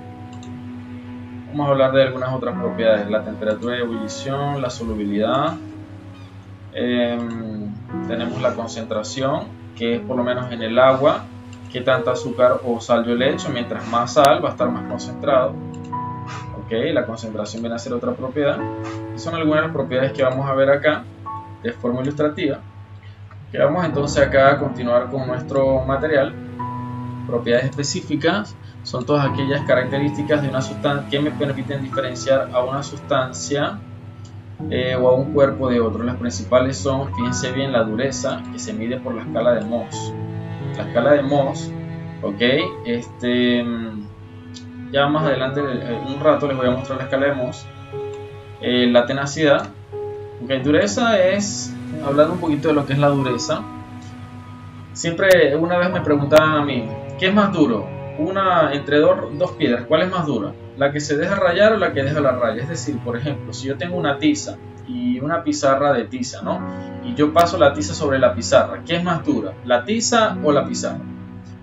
S1: Vamos a hablar de algunas otras propiedades: la temperatura de ebullición, la solubilidad. Tenemos la concentración, que es por lo menos en el agua, que tanta azúcar o sal yo le echo. Mientras más sal, va a estar más concentrado. La concentración viene a ser otra propiedad. Y son algunas de las propiedades que vamos a ver acá de forma ilustrativa. Vamos entonces acá a continuar con nuestro material. Propiedades específicas son todas aquellas características de una sustancia que me permiten diferenciar a una sustancia o a un cuerpo de otro. Las principales son, fíjense bien, la dureza, que se mide por la escala de Mohs. La escala de Mohs, ya más adelante, en un rato, les voy a mostrar la escala de Mohs. La tenacidad. Dureza es, hablando un poquito de lo que es la dureza. Siempre, una vez me preguntaban a mí, ¿qué es más duro? Entre dos piedras, ¿cuál es más dura? ¿La que se deja rayar o la que deja la raya? Es decir, por ejemplo, si yo tengo una tiza y una pizarra de tiza, y yo paso la tiza sobre la pizarra, ¿qué es más dura? ¿La tiza o la pizarra?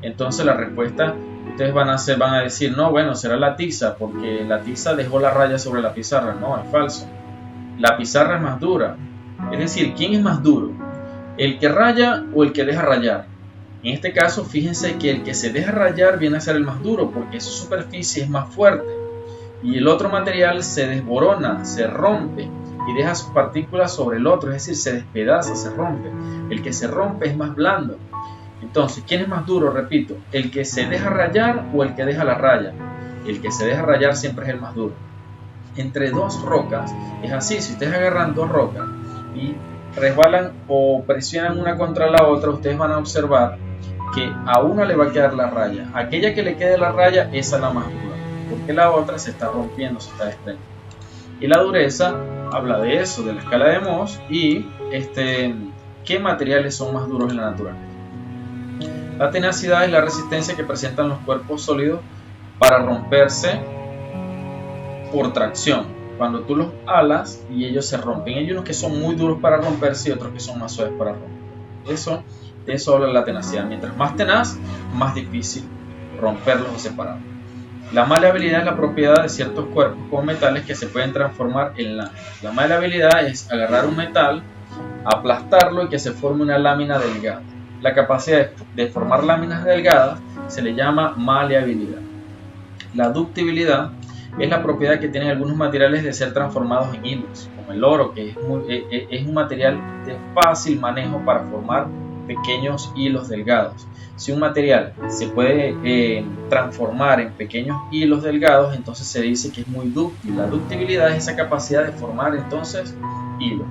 S1: Entonces la respuesta, ustedes van a decir, no, bueno, será la tiza, porque la tiza dejó la raya sobre la pizarra. No, es falso. La pizarra es más dura. Es decir, ¿quién es más duro? ¿El que raya o el que deja rayar? En este caso, fíjense que el que se deja rayar viene a ser el más duro porque su superficie es más fuerte y el otro material se desborona, se rompe y deja sus partículas sobre el otro, es decir, se despedaza, se rompe. El que se rompe es más blando. Entonces, ¿quién es más duro? Repito, ¿el que se deja rayar o el que deja la raya? El que se deja rayar siempre es el más duro. Entre dos rocas es así: si ustedes agarran dos rocas y resbalan o presionan una contra la otra, ustedes van a observar que a una le va a quedar la raya. Aquella que le quede la raya, esa es la más dura, porque la otra se está rompiendo, se está desprendiendo. Y la dureza habla de eso, de la escala de Mohs y qué materiales son más duros en la naturaleza. La tenacidad es la resistencia que presentan los cuerpos sólidos para romperse por tracción. Cuando tú los alas y ellos se rompen, hay unos que son muy duros para romperse y otros que son más suaves para romper. De eso habla la tenacidad. Mientras más tenaz, más difícil romperlos o separarlos. La maleabilidad es la propiedad de ciertos cuerpos con metales que se pueden transformar en láminas. La maleabilidad es agarrar un metal, aplastarlo y que se forme una lámina delgada. La capacidad de formar láminas delgadas se le llama maleabilidad. La ductibilidad es la propiedad que tienen algunos materiales de ser transformados en hilos, como el oro, que es un material de fácil manejo para formar pequeños hilos delgados. Si un material se puede transformar en pequeños hilos delgados, entonces se dice que es muy dúctil. La ductibilidad es esa capacidad de formar entonces hilos.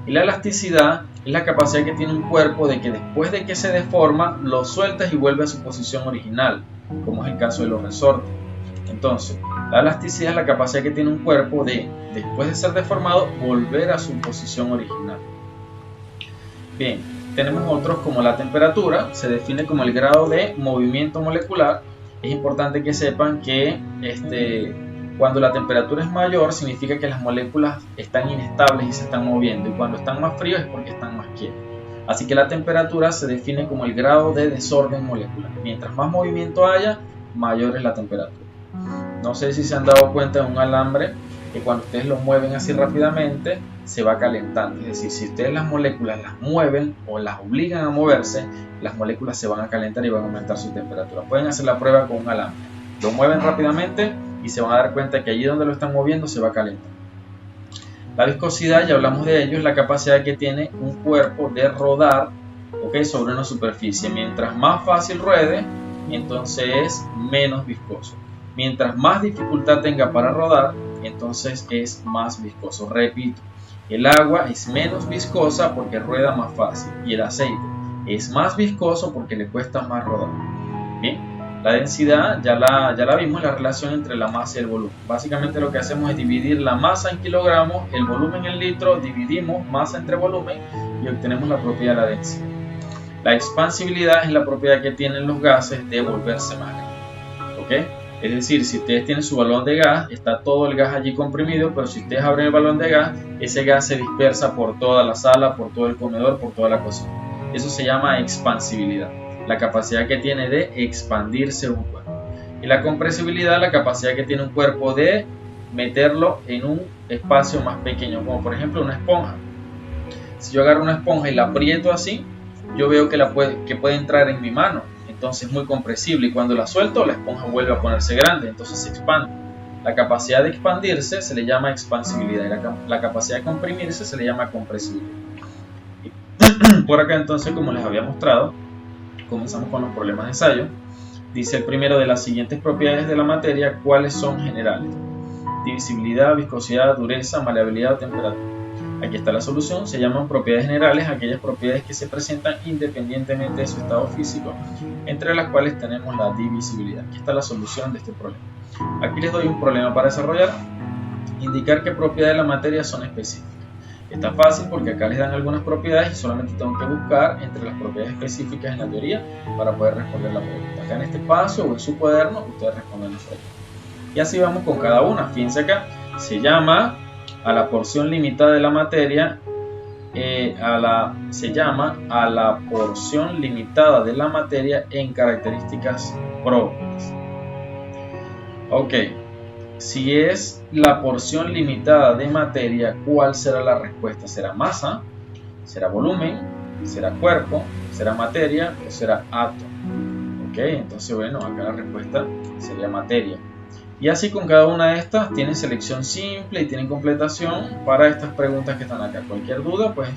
S1: Y la elasticidad es la capacidad que tiene un cuerpo de que después de que se deforma, lo sueltas y vuelve a su posición original, como es el caso de los resortes. Entonces, la elasticidad es la capacidad que tiene un cuerpo de, después de ser deformado, volver a su posición original. Bien, tenemos otros como la temperatura, se define como el grado de movimiento molecular. Es importante que sepan que cuando la temperatura es mayor significa que las moléculas están inestables y se están moviendo, y cuando están más fríos es porque están más quietos. Así que la temperatura se define como el grado de desorden molecular. Mientras más movimiento haya, mayor es la temperatura. No sé si se han dado cuenta de un alambre que cuando ustedes lo mueven así rápidamente se va calentando. Es decir, si ustedes las moléculas las mueven o las obligan a moverse, las moléculas se van a calentar y van a aumentar su temperatura. Pueden hacer la prueba con un alambre. Lo mueven rápidamente y se van a dar cuenta que allí donde lo están moviendo se va a calentar. La viscosidad, ya hablamos de ello, es la capacidad que tiene un cuerpo de rodar sobre una superficie. Mientras más fácil ruede, entonces es menos viscoso. Mientras más dificultad tenga para rodar, entonces es más viscoso. Repito, el agua es menos viscosa porque rueda más fácil, y el aceite es más viscoso porque le cuesta más rodar. Bien, la densidad ya la vimos, la relación entre la masa y el volumen. Básicamente lo que hacemos es dividir la masa en kilogramos, el volumen en litros, dividimos masa entre volumen y obtenemos la propiedad de la densidad. La expansibilidad es la propiedad que tienen los gases de volverse más grandes. Es decir, si ustedes tienen su balón de gas, está todo el gas allí comprimido, pero si ustedes abren el balón de gas, ese gas se dispersa por toda la sala, por todo el comedor, por toda la cocina. Eso se llama expansibilidad, la capacidad que tiene de expandirse un cuerpo. Y la compresibilidad, la capacidad que tiene un cuerpo de meterlo en un espacio más pequeño, como por ejemplo una esponja. Si yo agarro una esponja y la aprieto así, yo veo que puede entrar en mi mano. Entonces es muy compresible, y cuando la suelto la esponja vuelve a ponerse grande, entonces se expande. La capacidad de expandirse se le llama expansibilidad y la capacidad de comprimirse se le llama compresibilidad. Por acá entonces, como les había mostrado, comenzamos con los problemas de ensayo. Dice el primero: de las siguientes propiedades de la materia, ¿cuáles son generales? Divisibilidad, viscosidad, dureza, maleabilidad o temperatura. Aquí está la solución. Se llaman propiedades generales aquellas propiedades que se presentan independientemente de su estado físico, entre las cuales tenemos la divisibilidad. Aquí está la solución de este problema. Aquí les doy un problema para desarrollar. Indicar qué propiedades de la materia son específicas. Está fácil porque acá les dan algunas propiedades y solamente tengo que buscar entre las propiedades específicas en la teoría para poder responder la pregunta. Acá en este paso o en su cuaderno ustedes responden la pregunta. Y así vamos con cada una. Fíjense acá, se llama a la porción limitada de la materia, se llama a la porción limitada de la materia en características propias. Ok, si es la porción limitada de materia, ¿cuál será la respuesta? ¿Será masa? ¿Será volumen? ¿Será cuerpo? ¿Será materia? ¿O será átomo? Ok, entonces bueno, acá la respuesta sería materia. Y así con cada una de estas tienen selección simple y tienen completación para estas preguntas que están acá. Cualquier duda, pues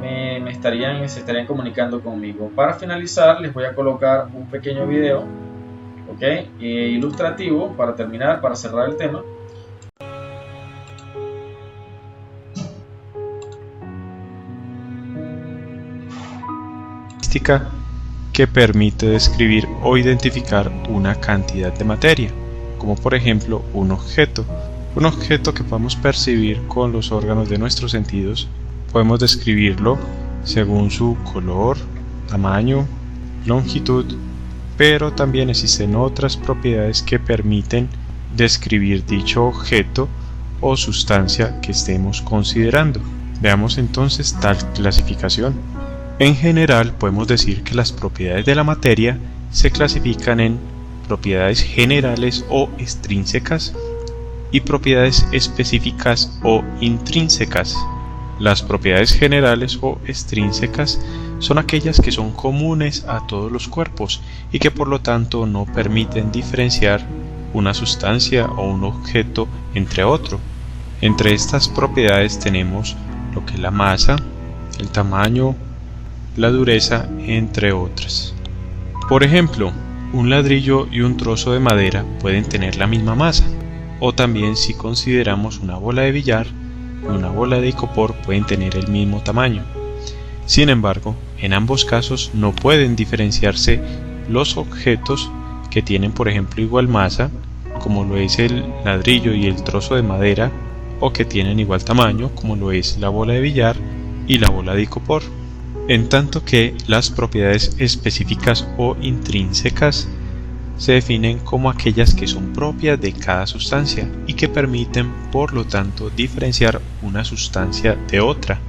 S1: se estarían comunicando conmigo. Para finalizar, les voy a colocar un pequeño video, ilustrativo para terminar, para cerrar el tema.
S4: que permite describir o identificar una cantidad de materia, como por ejemplo un objeto. Un objeto que podemos percibir con los órganos de nuestros sentidos, podemos describirlo según su color, tamaño, longitud, pero también existen otras propiedades que permiten describir dicho objeto o sustancia que estemos considerando. Veamos entonces tal clasificación. En general podemos decir que las propiedades de la materia se clasifican en propiedades generales o extrínsecas y propiedades específicas o intrínsecas. Las propiedades generales o extrínsecas son aquellas que son comunes a todos los cuerpos y que por lo tanto no permiten diferenciar una sustancia o un objeto entre otro. Entre estas propiedades tenemos lo que es la masa, el tamaño, la dureza, entre otras. Por ejemplo, un ladrillo y un trozo de madera pueden tener la misma masa, o también si consideramos una bola de billar y una bola de icopor pueden tener el mismo tamaño. Sin embargo, en ambos casos no pueden diferenciarse los objetos que tienen por ejemplo igual masa, como lo es el ladrillo y el trozo de madera, o que tienen igual tamaño, como lo es la bola de billar y la bola de icopor. En tanto que las propiedades específicas o intrínsecas se definen como aquellas que son propias de cada sustancia y que permiten, por lo tanto, diferenciar una sustancia de otra.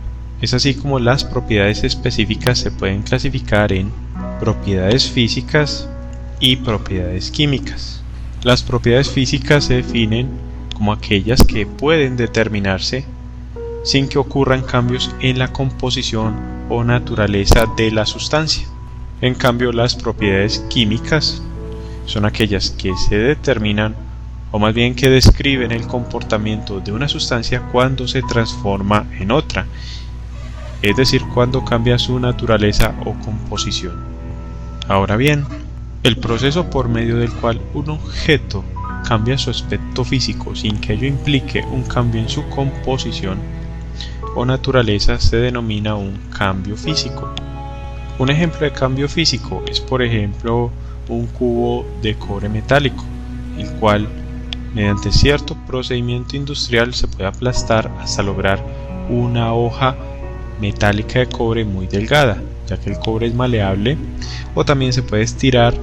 S4: Es así como las propiedades específicas se pueden clasificar en propiedades físicas y propiedades químicas. Las propiedades físicas se definen como aquellas que pueden determinarse sin que ocurran cambios en la composición o naturaleza de la sustancia. En cambio, las propiedades químicas son aquellas que se determinan, o más bien que describen el comportamiento de una sustancia cuando se transforma en otra, es decir, cuando cambia su naturaleza o composición. Ahora bien, el proceso por medio del cual un objeto cambia su aspecto físico sin que ello implique un cambio en su composición o naturaleza se denomina un cambio físico. Un ejemplo de cambio físico es por ejemplo un cubo de cobre metálico, el cual mediante cierto procedimiento industrial se puede aplastar hasta lograr una hoja metálica de cobre muy delgada, ya que el cobre es maleable, o también se puede estirar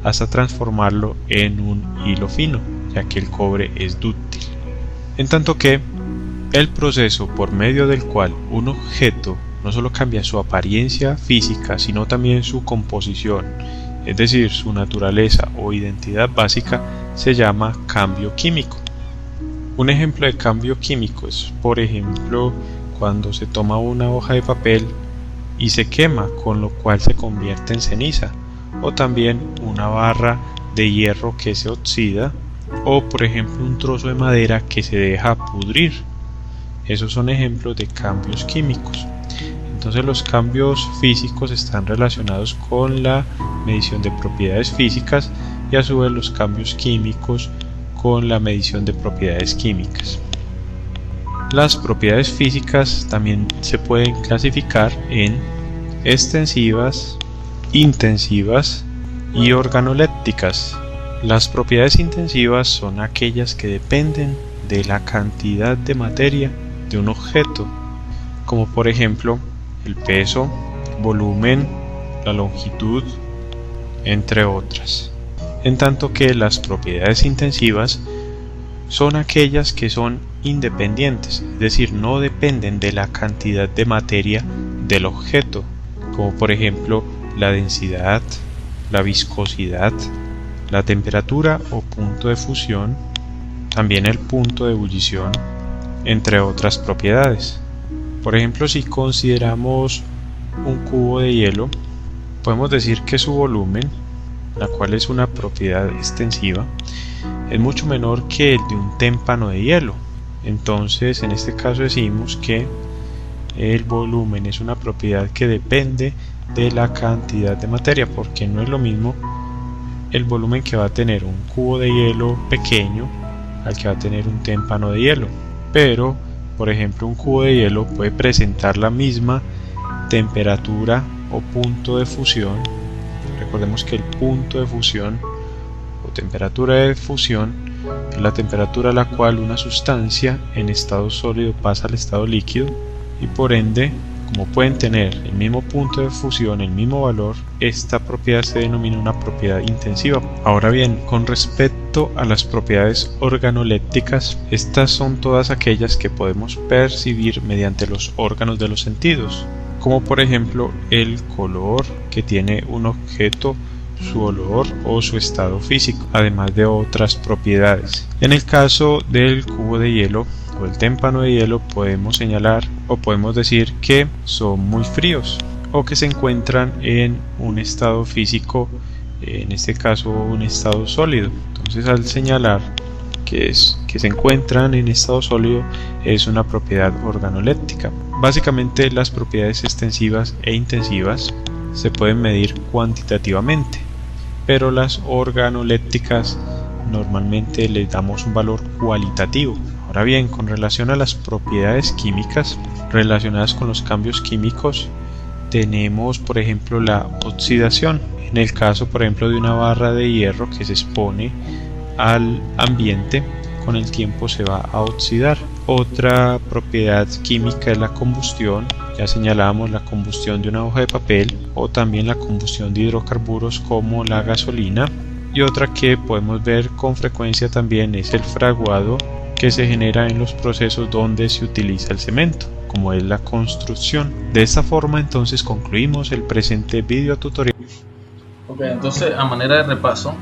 S4: hasta transformarlo en un hilo fino, ya que el cobre es dúctil. En tanto que el proceso por medio del cual un objeto no solo cambia su apariencia física, sino también su composición, es decir, su naturaleza o identidad básica, se llama cambio químico. Un ejemplo de cambio químico es, por ejemplo, cuando se toma una hoja de papel y se quema, con lo cual se convierte en ceniza, o también una barra de hierro que se oxida, o por ejemplo un trozo de madera que se deja pudrir. Esos son ejemplos de cambios químicos. Entonces los cambios físicos están relacionados con la medición de propiedades físicas y a su vez los cambios químicos con la medición de propiedades químicas. Las propiedades físicas también se pueden clasificar en extensivas, intensivas y organolépticas. Las propiedades intensivas son aquellas que dependen de la cantidad de materia de un objeto, como por ejemplo el peso, volumen, la longitud, entre otras. En tanto que las propiedades intensivas son aquellas que son independientes, es decir, no dependen de la cantidad de materia del objeto, como por ejemplo la densidad, la viscosidad, la temperatura o punto de fusión, también el punto de ebullición, entre otras propiedades. Por ejemplo, si consideramos un cubo de hielo, podemos decir que su volumen, la cual es una propiedad extensiva, es mucho menor que el de un témpano de hielo. Entonces, en este caso decimos que el volumen es una propiedad que depende de la cantidad de materia, porque no es lo mismo el volumen que va a tener un cubo de hielo pequeño al que va a tener un témpano de hielo. Pero, por ejemplo, un cubo de hielo puede presentar la misma temperatura o punto de fusión Recordemos que el punto de fusión o temperatura de fusión es la temperatura a la cual una sustancia en estado sólido pasa al estado líquido, y por ende, como pueden tener el mismo punto de fusión, el mismo valor, esta propiedad se denomina una propiedad intensiva. Ahora bien, con respecto a las propiedades organolépticas, estas son todas aquellas que podemos percibir mediante los órganos de los sentidos, como por ejemplo el color que tiene un objeto, su olor o su estado físico, además de otras propiedades. En el caso del cubo de hielo o el témpano de hielo, podemos señalar o podemos decir que son muy fríos o que se encuentran en un estado físico, en este caso un estado sólido. Entonces, al señalar que se encuentran en estado sólido, es una propiedad organoléptica. Básicamente, las propiedades extensivas e intensivas se pueden medir cuantitativamente, pero las organolépticas normalmente les damos un valor cualitativo. Ahora bien, con relación a las propiedades químicas relacionadas con los cambios químicos, tenemos por ejemplo la oxidación. En el caso por ejemplo de una barra de hierro que se expone al ambiente, con el tiempo se va a oxidar. Otra propiedad química es la combustión. Ya señalábamos la combustión de una hoja de papel, o también la combustión de hidrocarburos como la gasolina. Y otra que podemos ver con frecuencia también es el fraguado, que se genera en los procesos donde se utiliza el cemento, como es la construcción. De esta forma entonces concluimos el presente video tutorial.
S1: Ok, entonces a manera de repaso,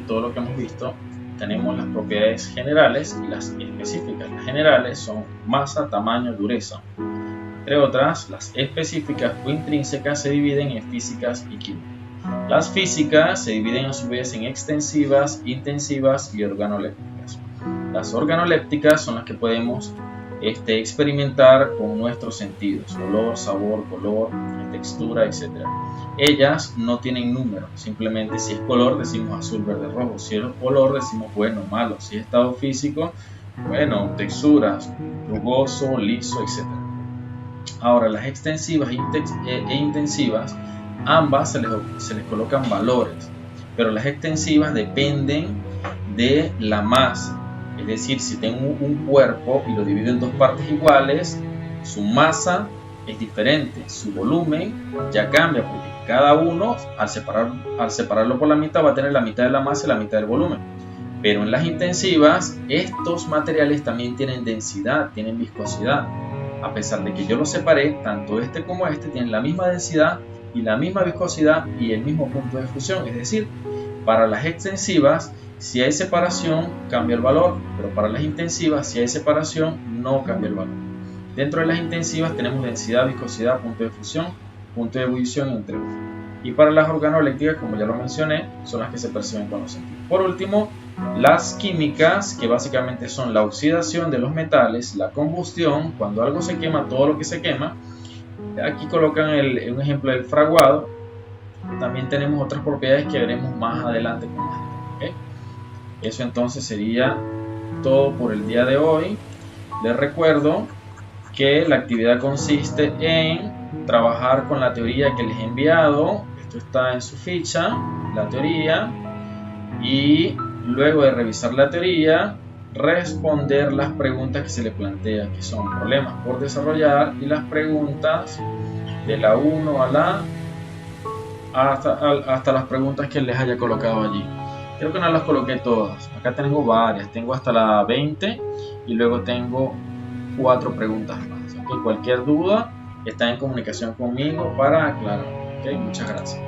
S1: todo lo que hemos visto, tenemos las propiedades generales y las específicas. Las generales son masa, tamaño, dureza. Entre otras, las específicas o intrínsecas se dividen en físicas y químicas. Las físicas se dividen a su vez en extensivas, intensivas y organolépticas. Las organolépticas son las que podemos experimentar con nuestros sentidos: olor, sabor, color, textura, etc. Ellas no tienen número, simplemente si es color decimos azul, verde, rojo; si es olor decimos bueno, malo; si es estado físico, bueno, texturas, rugoso, liso, etc. Ahora, las extensivas e intensivas, ambas se les colocan valores, pero las extensivas dependen de la masa. Es decir, si tengo un cuerpo y lo divido en dos partes iguales, su masa es diferente, su volumen ya cambia, porque cada uno al separarlo por la mitad va a tener la mitad de la masa y la mitad del volumen. Pero en las intensivas, estos materiales también tienen densidad, tienen viscosidad. A pesar de que yo los separé, tanto este como este tienen la misma densidad y la misma viscosidad y el mismo punto de fusión. Es decir, para las extensivas, si hay separación, cambia el valor, pero para las intensivas, si hay separación, no cambia el valor. Dentro de las intensivas tenemos densidad, viscosidad, punto de fusión, punto de ebullición, entre otros. Y para las organolépticas, como ya lo mencioné, son las que se perciben con los sentidos. Por último, las químicas, que básicamente son la oxidación de los metales, la combustión, cuando algo se quema, todo lo que se quema. Aquí colocan un ejemplo del fraguado. También tenemos otras propiedades que veremos más adelante con más detalle. Eso entonces sería todo por el día de hoy. Les recuerdo que la actividad consiste en trabajar con la teoría que les he enviado. Esto está en su ficha, la teoría, y luego de revisar la teoría, responder las preguntas que se le plantean, que son problemas por desarrollar, y las preguntas de la 1 a la hasta las preguntas que les haya colocado allí. Creo que no las coloqué todas. Acá tengo varias. Tengo hasta la 20 y luego tengo 4 preguntas más. Cualquier duda está en comunicación conmigo para aclarar. Muchas gracias.